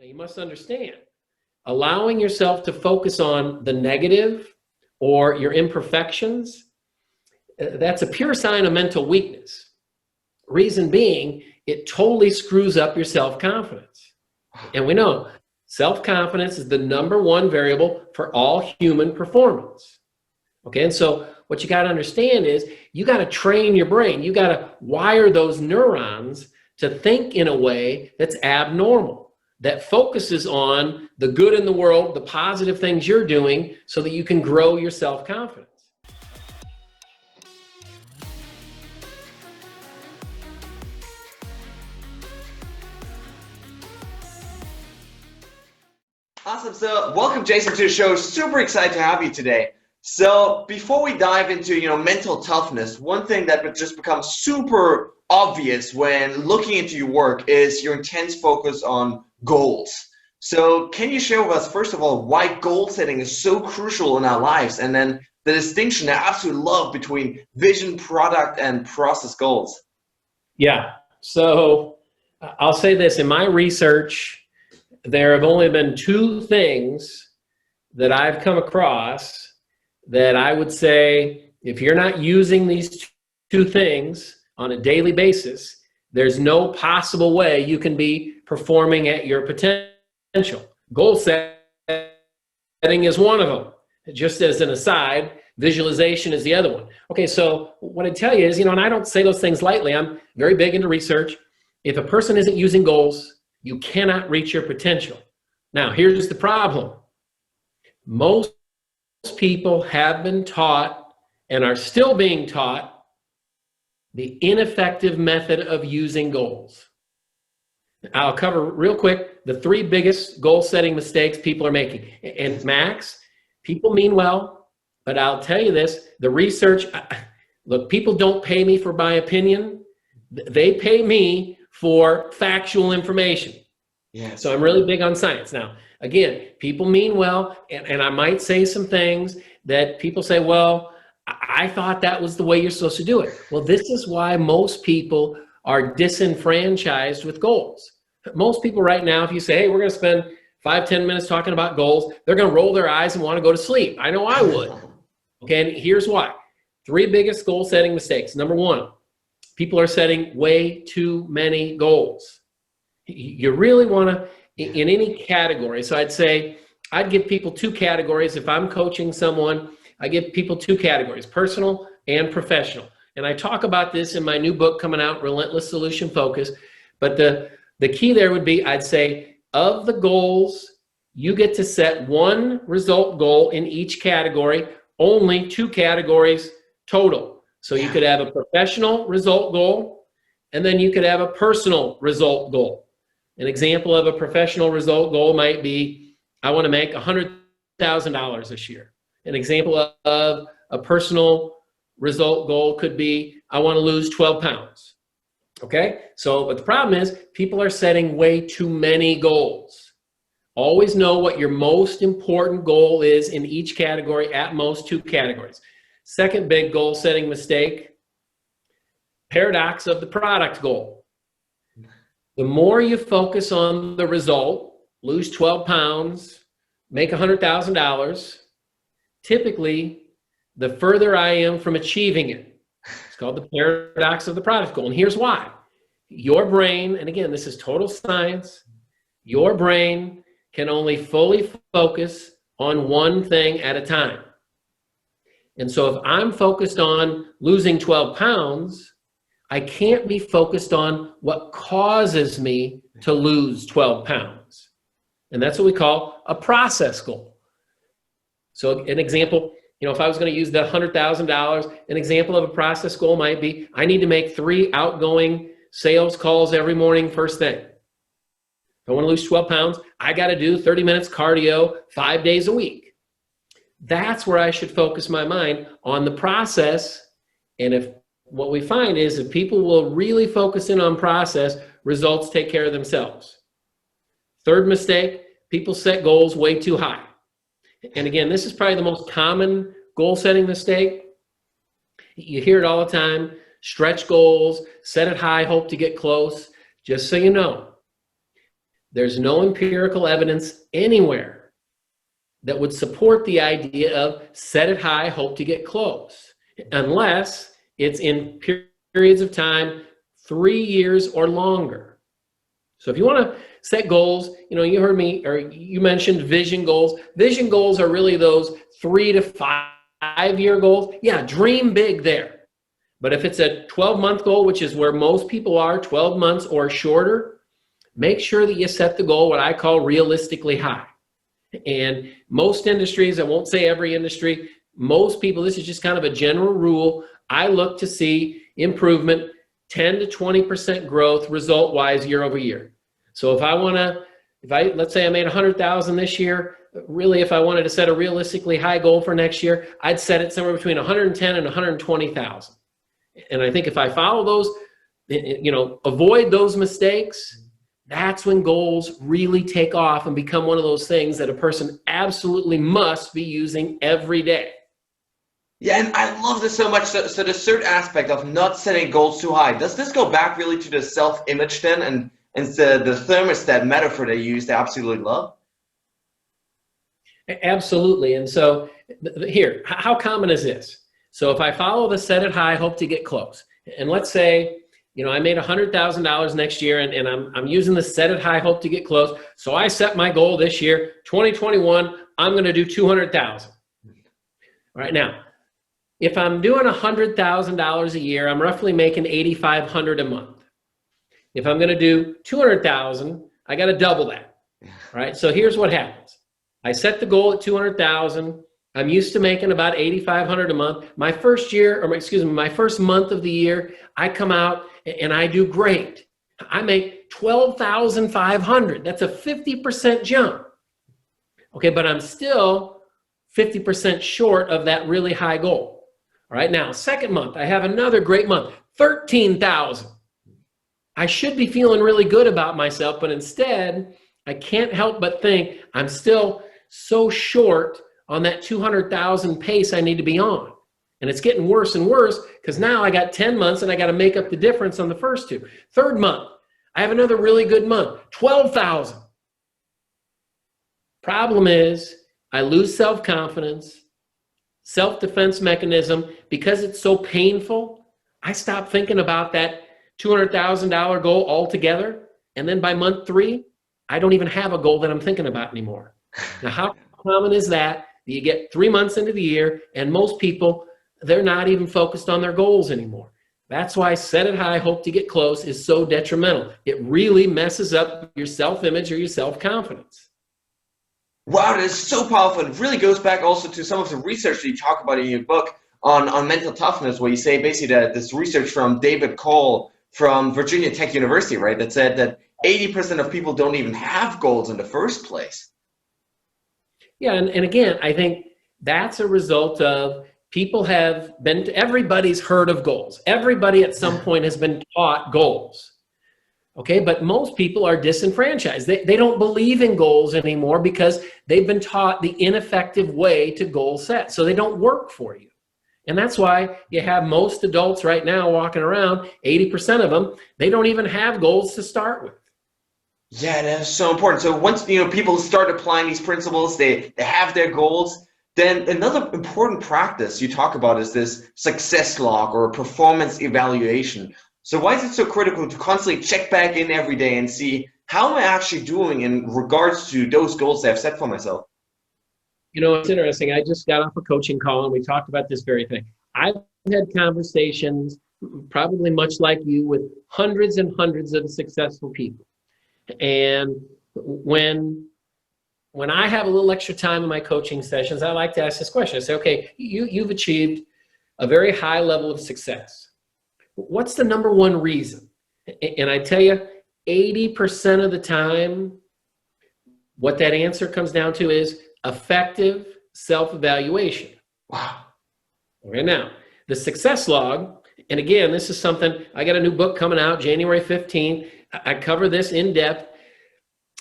Now you must understand, allowing yourself to focus on the negative or your imperfections, that's a pure sign of mental weakness. Reason being, it totally screws up your self-confidence. And we know self-confidence is the #1 variable for all human performance. Okay, and so what you got to understand is you got to train your brain. You got to wire those neurons to think in a way that's abnormal, that focuses on the good in the world, the positive things you're doing, so that you can grow your self-confidence. Awesome. So welcome, Jason, to the show. Super excited to have you today. So before we dive into, mental toughness, one thing that would just become super obvious when looking into your work is your intense focus on goals. So can you share with us, first of all, why goal setting is so crucial in our lives, and then the distinction I absolutely love between vision, product, and process goals? Yeah. So I'll say this, in my research, there have only been 2 things that I've come across that I would say, if you're not using these 2 things on a daily basis, there's no possible way you can be performing at your potential. Goal setting is one of them. Just as an aside, visualization is the other one. Okay, so what I tell you is, and I don't say those things lightly. I'm very big into research. If a person isn't using goals, you cannot reach your potential. Now, here's the problem. Most people have been taught and are still being taught the ineffective method of using goals. I'll cover real quick the 3 biggest goal setting mistakes people are making. And Max, people mean well, but I'll tell you this, the research, look, people don't pay me for my opinion. They pay me for factual information. Yes. So I'm really big on science. Now, again, people mean well, and I might say some things that people say, well, I thought that was the way you're supposed to do it. Well, this is why most people are disenfranchised with goals. Most people right now, if you say, hey, we're going to spend 5-10 minutes talking about goals, they're going to roll their eyes and want to go to sleep. I know I would. Okay, and here's why. 3 biggest goal setting mistakes. #1, people are setting way too many goals. You really want to, in any category, so I'd say, I'd give people 2 categories. If I'm coaching someone, I give people 2 categories, personal and professional. And I talk about this in my new book coming out, Relentless Solution Focus. But the key there would be, I'd say, of the goals, you get to set 1 result goal in each category, only 2 categories total. So you could have a professional result goal, and then you could have a personal result goal. An example of a professional result goal might be, I want to make $100,000 this year. An example of a personal result goal could be, I want to lose 12 pounds. Okay? So, but the problem is, people are setting way too many goals. Always know what your most important goal is in each category, at most 2 categories. Second big goal setting mistake, paradox of the product goal. The more you focus on the result, lose 12 pounds, make $100,000, typically the further I am from achieving it. It's called the paradox of the product goal. And here's why. Your brain, and again, this is total science, your brain can only fully focus on one thing at a time. And so if I'm focused on losing 12 pounds, I can't be focused on what causes me to lose 12 pounds. And that's what we call a process goal. So an example, if I was going to use the $100,000, an example of a process goal might be, I need to make 3 outgoing sales calls every morning first thing. If I want to lose 12 pounds, I got to do 30 minutes cardio 5 days a week. That's where I should focus my mind on the process. And if what we find is, if people will really focus in on process, results take care of themselves. Third mistake, people set goals way too high. And again, this is probably the most common goal setting mistake. You hear it all the time. Stretch goals, set it high, hope to get close. Just so you know, there's no empirical evidence anywhere that would support the idea of set it high, hope to get close, unless it's in periods of time, 3 years or longer. So if you want to set goals, you heard me, or you mentioned vision goals. Vision goals are really those 3 to 5 year goals. Yeah, dream big there. But if it's a 12-month goal, which is where most people are, 12 months or shorter, make sure that you set the goal what I call realistically high. And most industries, I won't say every industry, most people, this is just kind of a general rule. I look to see improvement, 10 to 20% growth result-wise year over year. So let's say I made 100,000 this year, really if I wanted to set a realistically high goal for next year, I'd set it somewhere between 110 and 120,000. And I think if I follow those, avoid those mistakes, that's when goals really take off and become one of those things that a person absolutely must be using every day. Yeah, and I love this so much. So the third aspect of not setting goals too high, does this go back really to the self-image then and the thermostat metaphor that you used, I absolutely love? Absolutely. And so here, how common is this? So if I follow the set it high, hope to get close, and let's say, I made $100,000 next year, and I'm using the set it high, hope to get close. So I set my goal this year, 2021, I'm going to do 200,000. All right, now, if I'm doing $100,000 a year, I'm roughly making $8,500 a month. If I'm going to do 200,000, I got to double that. All right, so here's what happens. I set the goal at 200,000. I'm used to making about $8,500 a month. My first month of the year, I come out and I do great. I make $12,500. That's a 50% jump. Okay, but I'm still 50% short of that really high goal. All right, now, second month, I have another great month, 13,000. I should be feeling really good about myself, but instead, I can't help but think I'm still so short on that 200,000 pace I need to be on. And it's getting worse and worse because now I got 10 months and I got to make up the difference on the first two. Third month, I have another really good month, 12,000. Problem is, I lose self-confidence, self-defense mechanism. Because it's so painful, I stop thinking about that $200,000 goal altogether. And then by month 3, I don't even have a goal that I'm thinking about anymore. Now, how common is that? You get 3 months into the year, and most people, they're not even focused on their goals anymore. That's why set it high, hope to get close is so detrimental. It really messes up your self-image or your self-confidence. Wow, that is so powerful. It really goes back also to some of the research that you talk about in your book on mental toughness, where you say basically that this research from David Cole from Virginia Tech University, right, that said that 80% of people don't even have goals in the first place. Yeah, and again, I think that's a result of everybody's heard of goals. Everybody at some point has been taught goals. Okay, but most people are disenfranchised. They don't believe in goals anymore because they've been taught the ineffective way to goal set. So they don't work for you. And that's why you have most adults right now walking around, 80% of them, they don't even have goals to start with. Yeah, that is so important. So once people start applying these principles, they have their goals, then another important practice you talk about is this success log or performance evaluation. So why is it so critical to constantly check back in every day and see how am I actually doing in regards to those goals that I've set for myself? It's interesting. I just got off a coaching call and we talked about this very thing. I've had conversations, probably much like you, with hundreds and hundreds of successful people. And when I have a little extra time in my coaching sessions, I like to ask this question. I say, okay, you've achieved a very high level of success. What's the number one reason? And I tell you, 80% of the time, what that answer comes down to is effective self-evaluation. Wow. Okay, now, the success log, and again, this is something, I got a new book coming out January 15th. I cover this in depth.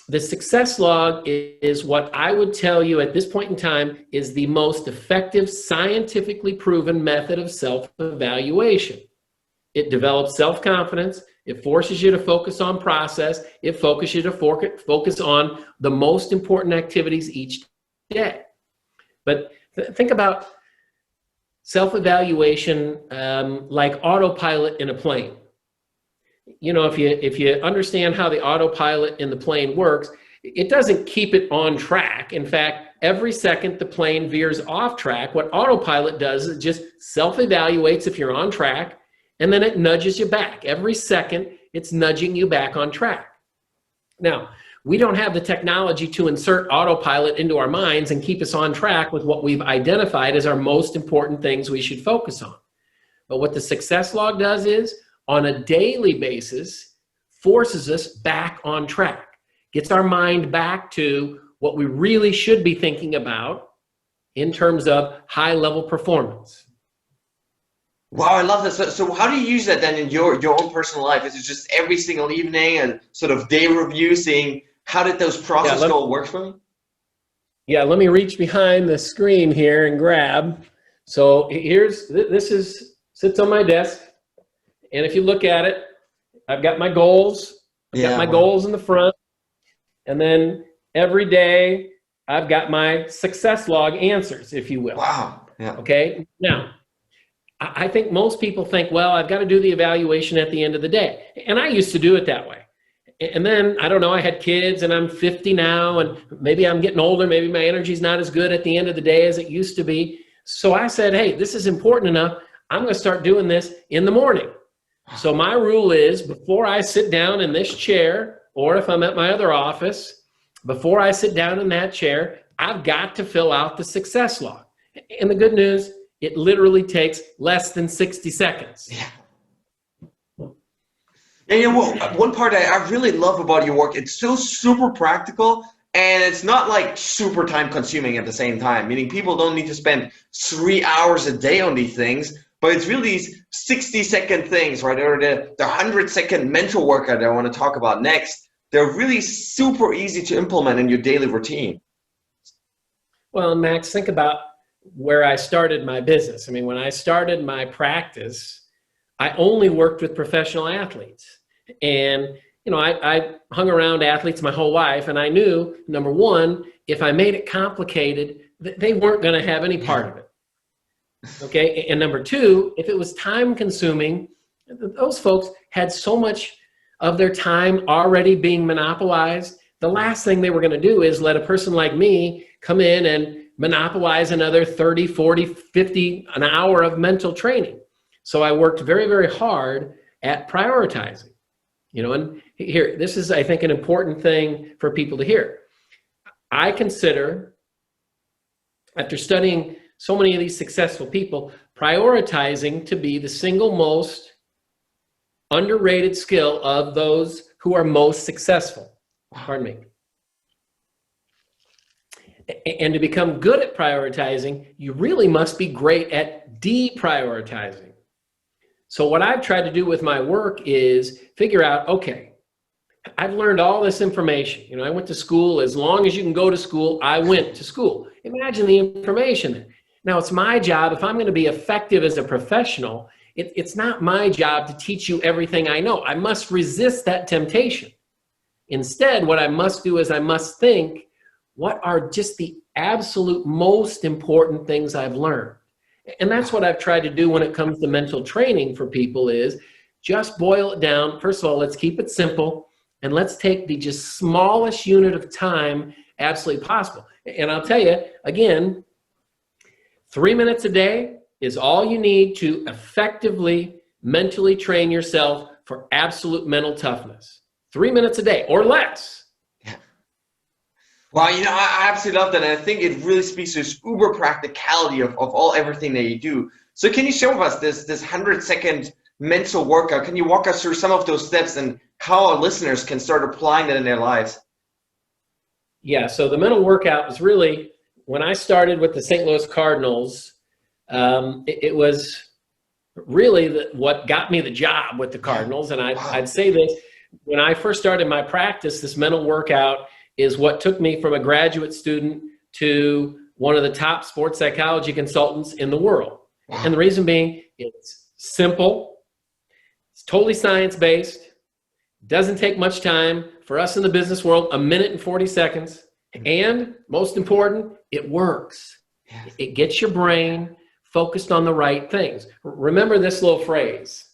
The success log is what I would tell you at this point in time is the most effective, scientifically proven method of self-evaluation. It develops self-confidence, It forces you to focus on process. It focuses you to focus on the most important activities each day. But think about self-evaluation like autopilot in a plane. You know, if you understand how the autopilot in the plane works, it doesn't keep it on track. In fact, every second the plane veers off track, what autopilot does is it just self-evaluates if you're on track, and then it nudges you back. Every second, it's nudging you back on track. Now, we don't have the technology to insert autopilot into our minds and keep us on track with what we've identified as our most important things we should focus on. But what the success log does is, on a daily basis, forces us back on track, gets our mind back to what we really should be thinking about in terms of high-level performance. Wow, I love this. So how do you use that then in your own personal life? Is it just every single evening and sort of day review, seeing how did those process goals work for me? Yeah, let me reach behind the screen here and grab. So this sits on my desk. And if you look at it, I've got my goals. I've got my goals in the front. And then every day, I've got my success log answers, if you will. Wow. Yeah. Okay. Now, I think most people think, well, I've got to do the evaluation at the end of the day. And I used to do it that way. And then, I don't know, I had kids and I'm 50 now, and maybe I'm getting older. Maybe my energy's not as good at the end of the day as it used to be. So I said, hey, this is important enough. I'm going to start doing this in the morning. So my rule is, before I sit down in this chair, or if I'm at my other office, before I sit down in that chair, I've got to fill out the success log. And the good news, it literally takes less than 60 seconds. Yeah. And one part I really love about your work, it's so super practical, and it's not like super time consuming at the same time, meaning people don't need to spend 3 hours a day on these things, but it's really these 60-second things, right? Or the 100-second mental workout that I want to talk about next. They're really super easy to implement in your daily routine. Well, Max, think about where I started my business. I mean, when I started my practice, I only worked with professional athletes. And, you know, I hung around athletes my whole life, and I knew, number one, if I made it complicated, they weren't going to have any part of it. Okay. And number two, if it was time consuming, those folks had so much of their time already being monopolized. The last thing they were going to do is let a person like me come in and monopolize another 30, 40, 50 an hour of mental training. So I worked very, very hard at prioritizing, you know, and here, this is, I think, an important thing for people to hear. I consider, after studying so many of these successful people, prioritizing to be the single most underrated skill of those who are most successful. Pardon me. And to become good at prioritizing, you really must be great at deprioritizing. So what I've tried to do with my work is figure out, okay, I've learned all this information. You know, I went to school. As long as you can go to school, I went to school. Imagine the information. Now, it's my job, if I'm going to be effective as a professional, it's not my job to teach you everything I know. I must resist that temptation. Instead, what I must do is I must think, what are just the absolute most important things I've learned? And that's what I've tried to do when it comes to mental training for people, is just boil it down. First of all, let's keep it simple, and let's take the just smallest unit of time absolutely possible. And I'll tell you, again, 3 minutes a day is all you need to effectively mentally train yourself for absolute mental toughness. 3 minutes a day or less. Yeah. Well, you know, I absolutely love that. And I think it really speaks to this uber practicality of everything that you do. So can you share with us this 100-second mental workout? Can you walk us through some of those steps and how our listeners can start applying that in their lives? Yeah, so the mental workout was really, when I started with the St. Louis Cardinals, it was really what got me the job with the Cardinals. And I'd say this, when I first started my practice, this mental workout is what took me from a graduate student to one of the top sports psychology consultants in the world. And the reason being, it's simple, it's totally science-based, Doesn't take much time. For us in the business world, 1 minute and 40 seconds. And most important, it works. Yes. It gets your brain focused on the right things. Remember this little phrase.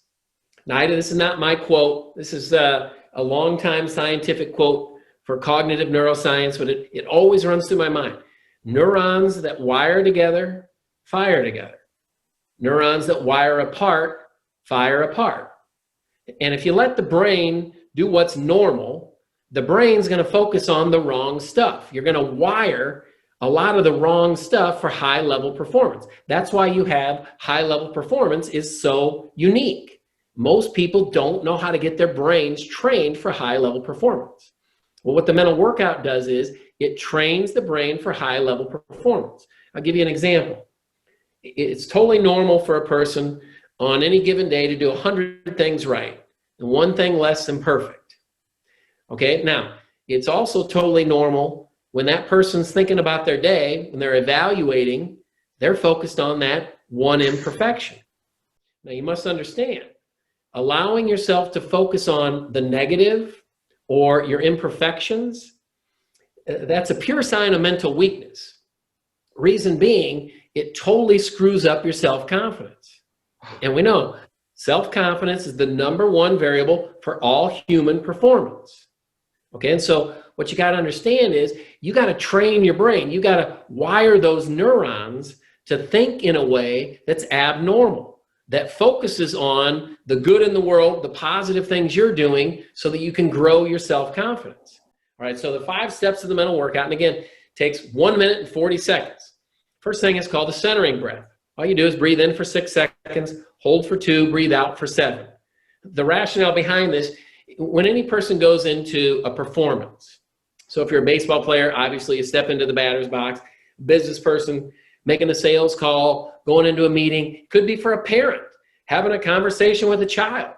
Now, this is not my quote. This is a long-time scientific quote for cognitive neuroscience, but it always runs through my mind. Neurons that wire together, fire together. Neurons that wire apart, fire apart. And if you let the brain do what's normal, the brain's going to focus on the wrong stuff. You're going to wire a lot of the wrong stuff for high-level performance. That's why you have high-level performance is so unique. Most people don't know how to get their brains trained for high-level performance. Well, what the mental workout does is it trains the brain for high-level performance. I'll give you an example. It's totally normal for a person on any given day to do 100 things right and one thing less than perfect. Okay, now, it's also totally normal when that person's thinking about their day, when they're evaluating, they're focused on that one imperfection. Now, you must understand, allowing yourself to focus on the negative or your imperfections, that's a pure sign of mental weakness. Reason being, it totally screws up your self-confidence. And we know self-confidence is the #1 variable for all human performance. Okay, and so what you got to understand is you got to train your brain. You got to wire those neurons to think in a way that's abnormal, that focuses on the good in the world, the positive things you're doing so that you can grow your self-confidence. All right, so the 5 steps of the mental workout, and again, takes 1 minute and 40 seconds. First thing is called the centering breath. All you do is breathe in for 6 seconds, hold for 2, breathe out for 7. The rationale behind this, when any person goes into a performance, so if you're a baseball player, obviously you step into the batter's box, business person making a sales call, going into a meeting, could be for a parent, having a conversation with a child.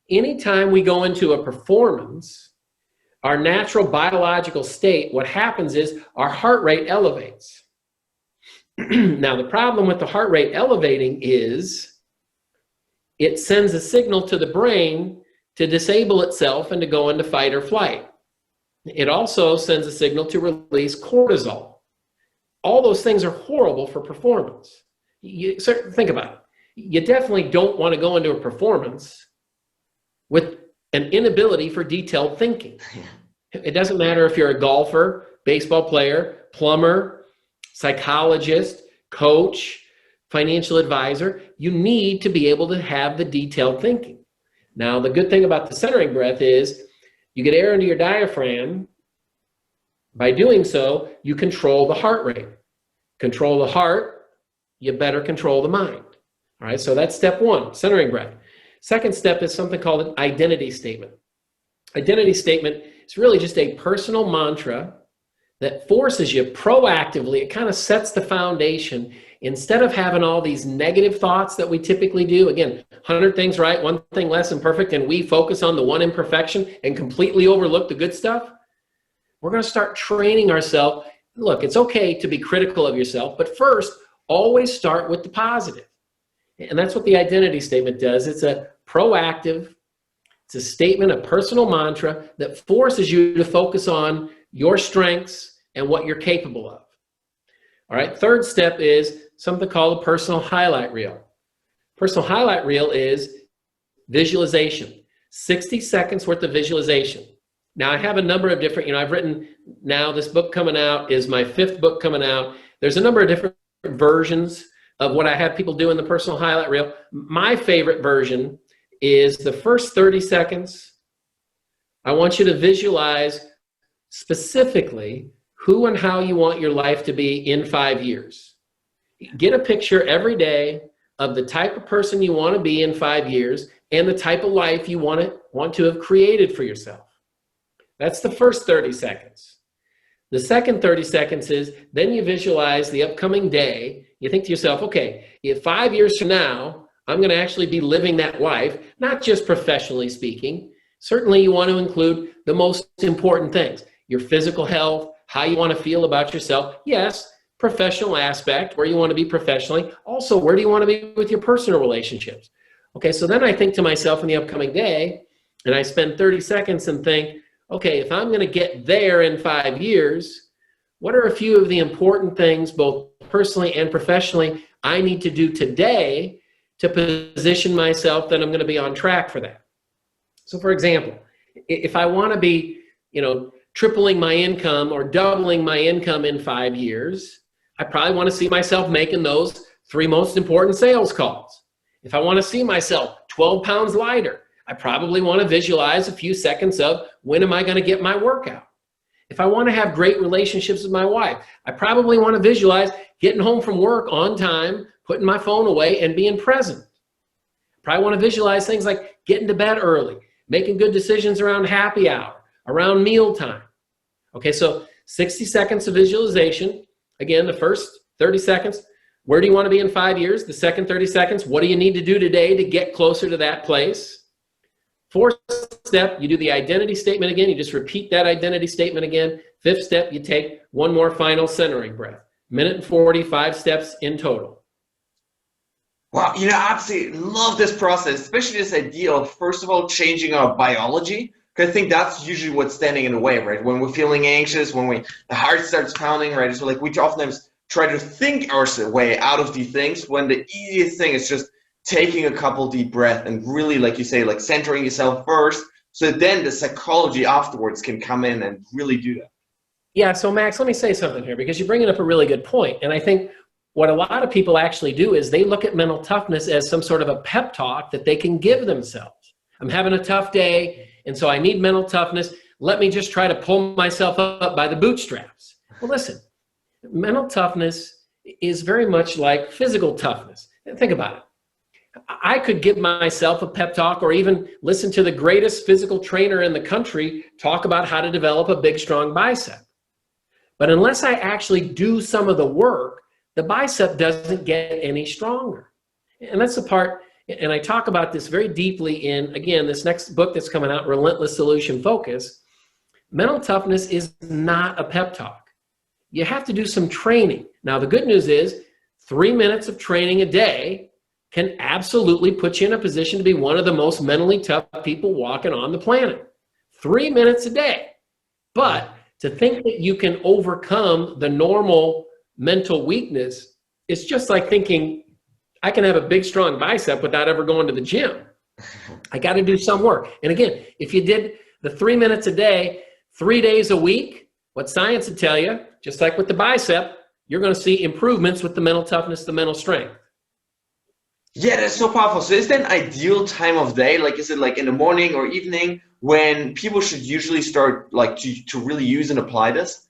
Anytime we go into a performance, our natural biological state, what happens is our heart rate elevates. Now, the problem with the heart rate elevating is it sends a signal to the brain to disable itself and to go into fight or flight. It also sends a signal to release cortisol. All those things are horrible for performance. Think about it. You definitely don't want to go into a performance with an inability for detailed thinking. It doesn't matter if you're a golfer, baseball player, plumber, psychologist, coach, financial advisor. You need to be able to have the detailed thinking. Now, the good thing about the centering breath is you get air into your diaphragm. By doing so, you control the heart rate. Control the heart, you better control the mind. All right, so that's step 1, centering breath. Second step is something called an identity statement. Identity statement is really just a personal mantra that forces you proactively, it kind of sets the foundation. Instead of having all these negative thoughts that we typically do, again, 100 things right, one thing less than perfect, and we focus on the one imperfection and completely overlook the good stuff, we're going to start training ourselves. Look, it's okay to be critical of yourself, but first, always start with the positive. And that's what the identity statement does. It's a proactive, it's a statement, a personal mantra that forces you to focus on your strengths and what you're capable of. All right, third step is something called a personal highlight reel. Personal highlight reel is visualization, 60 seconds worth of visualization. Now, I have a number of different, I've written now, this book coming out is my 5th book coming out. There's a number of different versions of what I have people do in the personal highlight reel. My favorite version is the first 30 seconds. I want you to visualize specifically who and how you want your life to be in 5 years. Get a picture every day of the type of person you want to be in 5 years and the type of life you want to have created for yourself. That's the first 30 seconds. The second 30 seconds is then you visualize the upcoming day. You think to yourself, okay, if 5 years from now, I'm going to actually be living that life, not just professionally speaking. Certainly you want to include the most important things, your physical health, how you want to feel about yourself. Yes, professional aspect, where you want to be professionally. Also, where do you want to be with your personal relationships? Okay, so then I think to myself in the upcoming day, and I spend 30 seconds and think, okay, if I'm going to get there in 5 years, what are a few of the important things, both personally and professionally, I need to do today to position myself that I'm going to be on track for that? So for example, if I want to be, tripling my income or doubling my income in 5 years, I probably want to see myself making those 3 most important sales calls. If I want to see myself 12 pounds lighter, I probably want to visualize a few seconds of when am I going to get my workout. If I want to have great relationships with my wife, I probably want to visualize getting home from work on time, putting my phone away, and being present. I probably want to visualize things like getting to bed early, making good decisions around happy hour, around mealtime. Okay, so 60 seconds of visualization. Again, the first 30 seconds, where do you want to be in 5 years? The second 30 seconds, what do you need to do today to get closer to that place? 4th step, you do the identity statement again. You just repeat that identity statement again. 5th step, you take one more final centering breath. 1:45 steps in total. Wow, I absolutely love this process, especially this idea of, first of all, changing our biology. Because I think that's usually what's standing in the way, right? When we're feeling anxious, when the heart starts pounding, right? So like we oftentimes try to think our way out of these things, when the easiest thing is just taking a couple deep breaths and really, like you say, like centering yourself first, so then the psychology afterwards can come in and really do that. Yeah, so Max, let me say something here, because you're bringing up a really good point. And I think what a lot of people actually do is they look at mental toughness as some sort of a pep talk that they can give themselves. I'm having a tough day, and so I need mental toughness. Let me just try to pull myself up by the bootstraps. Well, listen, mental toughness is very much like physical toughness. Think about it. I could give myself a pep talk or even listen to the greatest physical trainer in the country talk about how to develop a big, strong bicep. But unless I actually do some of the work, the bicep doesn't get any stronger. And that's the part, and I talk about this very deeply in, again, this next book that's coming out, Relentless Solution Focus. Mental toughness is not a pep talk. You have to do some training. Now, the good news is 3 minutes of training a day can absolutely put you in a position to be one of the most mentally tough people walking on the planet. 3 minutes a day. But to think that you can overcome the normal mental weakness, it's just like thinking, I can have a big, strong bicep without ever going to the gym. I got to do some work. And again, if you did the 3 minutes a day, 3 days a week, what science would tell you, just like with the bicep, you're going to see improvements with the mental toughness, the mental strength. Yeah, that's so powerful. So is there an ideal time of day? Like, is it like in the morning or evening when people should usually start like to really use and apply this?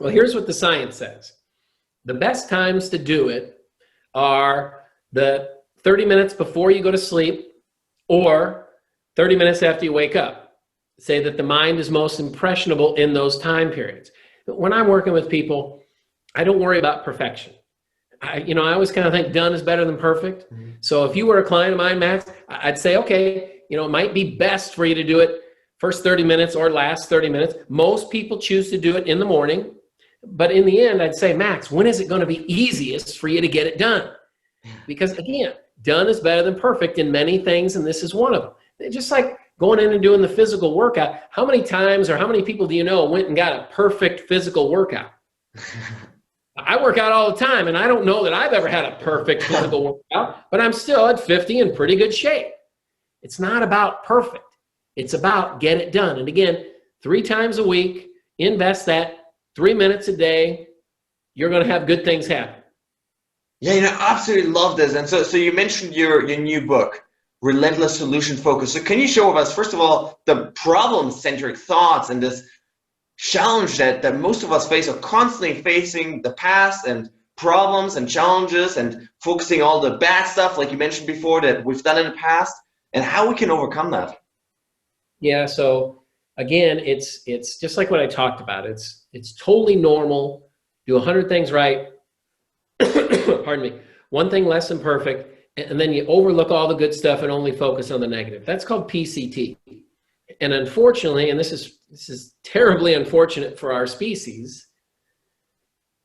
Well, here's what the science says. The best times to do it are the 30 minutes before you go to sleep or 30 minutes after you wake up. Say that the mind is most impressionable in those time periods. But when I'm working with people, I don't worry about perfection. I always kind of think done is better than perfect. Mm-hmm. So if you were a client of mine, Max, I'd say, okay, it might be best for you to do it first 30 minutes or last 30 minutes. Most people choose to do it in the morning. But in the end, I'd say, Max, when is it going to be easiest for you to get it done? Because again, done is better than perfect in many things, and this is one of them. It's just like going in and doing the physical workout. How many times or how many people do you know went and got a perfect physical workout? I work out all the time, and I don't know that I've ever had a perfect physical workout, but I'm still at 50 in pretty good shape. It's not about perfect. It's about get it done. And again, 3 times a week, invest that 3 minutes a day, you're going to have good things happen. Yeah, I absolutely love this. And so you mentioned your new book, Relentless Solution Focus. So can you show us, first of all, the problem-centric thoughts and this challenge that most of us face of constantly facing the past and problems and challenges and focusing all the bad stuff, like you mentioned before, that we've done in the past, and how we can overcome that? Yeah, so again, it's just like what I talked about. It's totally normal. Do 100 things right. Pardon me. One thing less than perfect, and then you overlook all the good stuff and only focus on the negative. That's called PCT. And unfortunately, and this is terribly unfortunate for our species,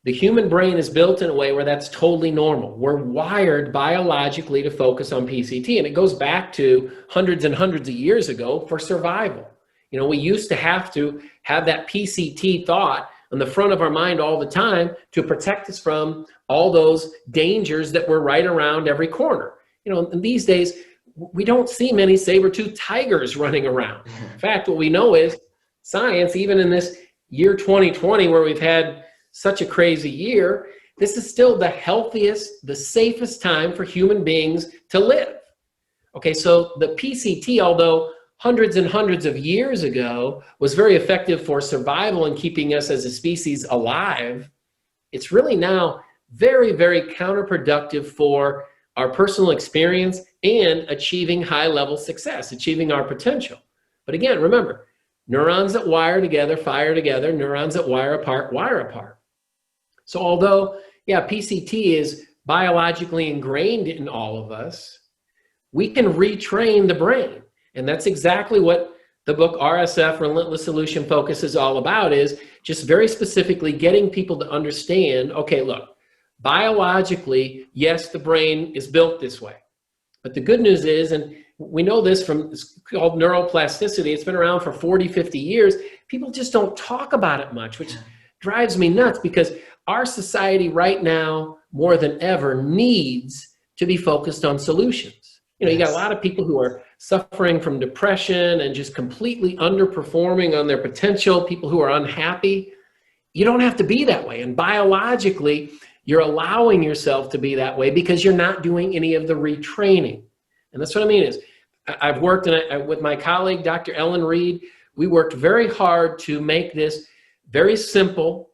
The human brain is built in a way where that's totally normal. We're wired biologically to focus on PCT, and it goes back to hundreds and hundreds of years ago for survival. You know, we used to have that PCT thought on the front of our mind all the time to protect us from all those dangers that were right around every corner. You know, and these days, we don't see many saber-toothed tigers running around. In fact, what we know is science, even in this year 2020, where we've had such a crazy year, this is still the healthiest, the safest time for human beings to live. Okay, so the PCT, although hundreds and hundreds of years ago was very effective for survival and keeping us as a species alive, it's really now very, very counterproductive for our personal experience and achieving high-level success, achieving our potential. But again, remember, neurons that wire together, fire together, neurons that wire apart. So although, yeah, PCT is biologically ingrained in all of us, we can retrain the brain. And that's exactly what the book RSF, Relentless Solution Focus, is all about, is just very specifically getting people to understand, okay, look, biologically, yes, the brain is built this way. But the good news is, and we know this from, it's called neuroplasticity, it's been around for 40, 50 years, people just don't talk about it much, which drives me nuts, because our society right now, more than ever, needs to be focused on solutions. You know, you got a lot of people who are suffering from depression and just completely underperforming on their potential, people who are unhappy. You don't have to be that way. And biologically, you're allowing yourself to be that way because you're not doing any of the retraining. And that's what I mean is, I've worked with my colleague, Dr. Ellen Reed, we worked very hard to make this very simple.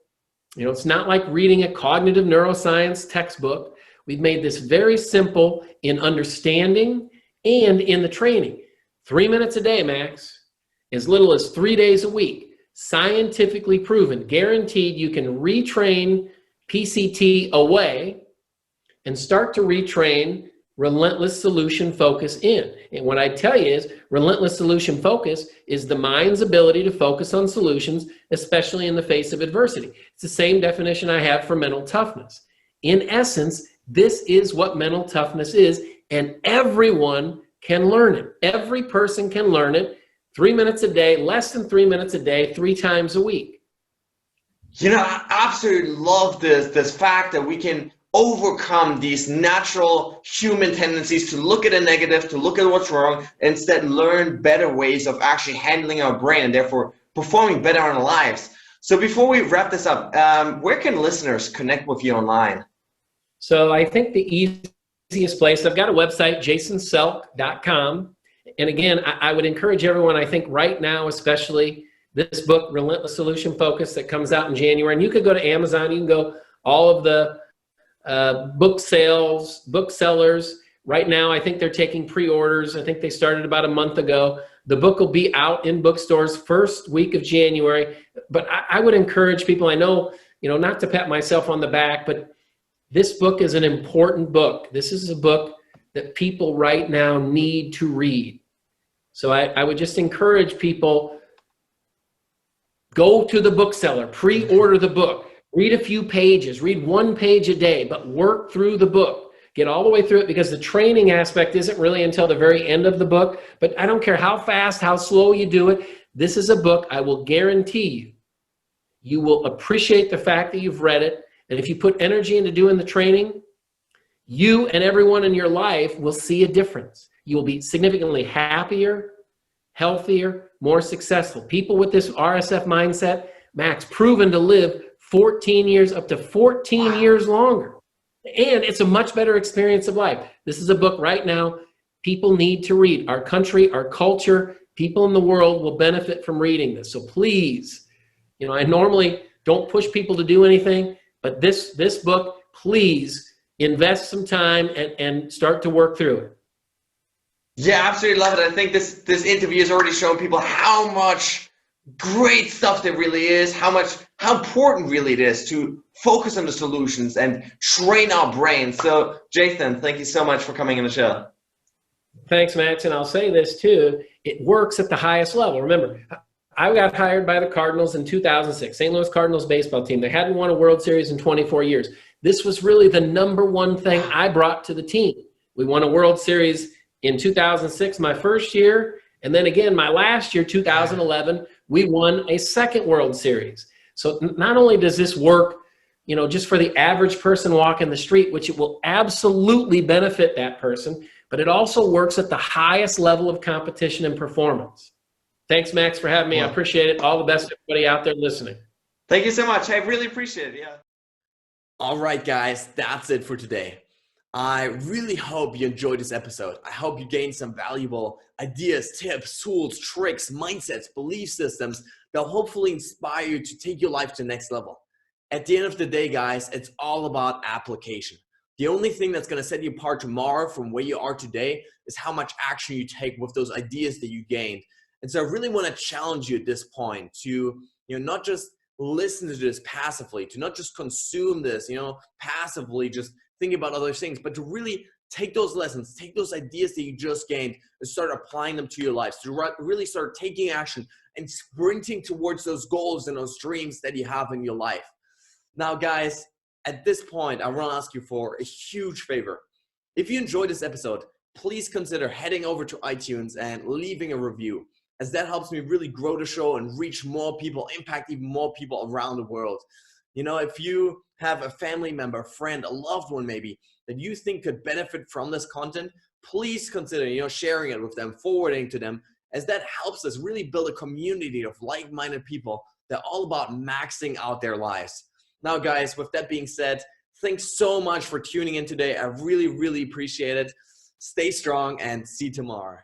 You know, it's not like reading a cognitive neuroscience textbook. We've made this very simple in understanding and in the training. 3 minutes a day, max, as little as 3 days a week, scientifically proven, guaranteed you can retrain PCT away and start to retrain relentless solution focus in. And what I tell you is relentless solution focus is the mind's ability to focus on solutions, especially in the face of adversity. It's the same definition I have for mental toughness. In essence, this is what mental toughness is, and everyone can learn it. Every person can learn it 3 minutes a day, less than 3 minutes a day, 3 times a week. You know, I absolutely love this fact that we can overcome these natural human tendencies to look at a negative, to look at what's wrong, and instead learn better ways of actually handling our brain and therefore performing better in our lives. So before we wrap this up, where can listeners connect with you online? So I think the easiest place, I've got a website, jasonselk.com. And again, I would encourage everyone, I think right now, especially this book, Relentless Solution Focus, that comes out in January. And you could go to Amazon, you can go all of the booksellers. Right now, I think they're taking pre-orders. I think they started about a month ago. The book will be out in bookstores first week of January. But I would encourage people, I know, you know, not to pat myself on the back, but this book is an important book. This is a book that people right now need to read. So I would just encourage people, go to the bookseller, pre-order the book, read a few pages, read 1 page a day, but work through the book. Get all the way through it, because the training aspect isn't really until the very end of the book. But I don't care how fast, how slow you do it. This is a book I will guarantee you will appreciate the fact that you've read it. And if you put energy into doing the training, you and everyone in your life will see a difference. You will be significantly happier, healthier, more successful. People with this RSF mindset, Max, proven to live 14 years, up to 14 years longer. And it's a much better experience of life. This is a book right now people need to read. Our country, our culture, people in the world will benefit from reading this. So please, you know, I normally don't push people to do anything, but this book, please invest some time and start to work through it. Yeah, absolutely love it. I think this interview has already shown people how much great stuff there really is, how important really it is to focus on the solutions and train our brains. So Jason, thank you so much for coming on the show. Thanks, Max. And I'll say this too, it works at the highest level. Remember, I got hired by the Cardinals in 2006, St. Louis Cardinals baseball team. They hadn't won a World Series in 24 years. This was really the number one thing I brought to the team. We won a World Series in 2006, my first year. And then again, my last year, 2011, we won a second World Series. So not only does this work, just for the average person walking the street, which it will absolutely benefit that person, but it also works at the highest level of competition and performance. Thanks, Max, for having me. I appreciate it. All the best to everybody out there listening. Thank you so much. I really appreciate it. Yeah. All right, guys, that's it for today. I really hope you enjoyed this episode. I hope you gained some valuable ideas, tips, tools, tricks, mindsets, belief systems that will hopefully inspire you to take your life to the next level. At the end of the day, guys, it's all about application. The only thing that's going to set you apart tomorrow from where you are today is how much action you take with those ideas that you gained. And so I really want to challenge you at this point to, not just listen to this passively, to not just consume this, passively, just think about other things, but to really take those lessons, take those ideas that you just gained and start applying them to your lives, to really start taking action and sprinting towards those goals and those dreams that you have in your life. Now, guys, at this point, I want to ask you for a huge favor. If you enjoyed this episode, please consider heading over to iTunes and leaving a review, as that helps me really grow the show and reach more people, impact even more people around the world. If you have a family member, friend, a loved one maybe, that you think could benefit from this content, please consider, sharing it with them, forwarding to them, as that helps us really build a community of like-minded people that are all about maxing out their lives. Now, guys, with that being said, thanks so much for tuning in today. I really, really appreciate it. Stay strong and see you tomorrow.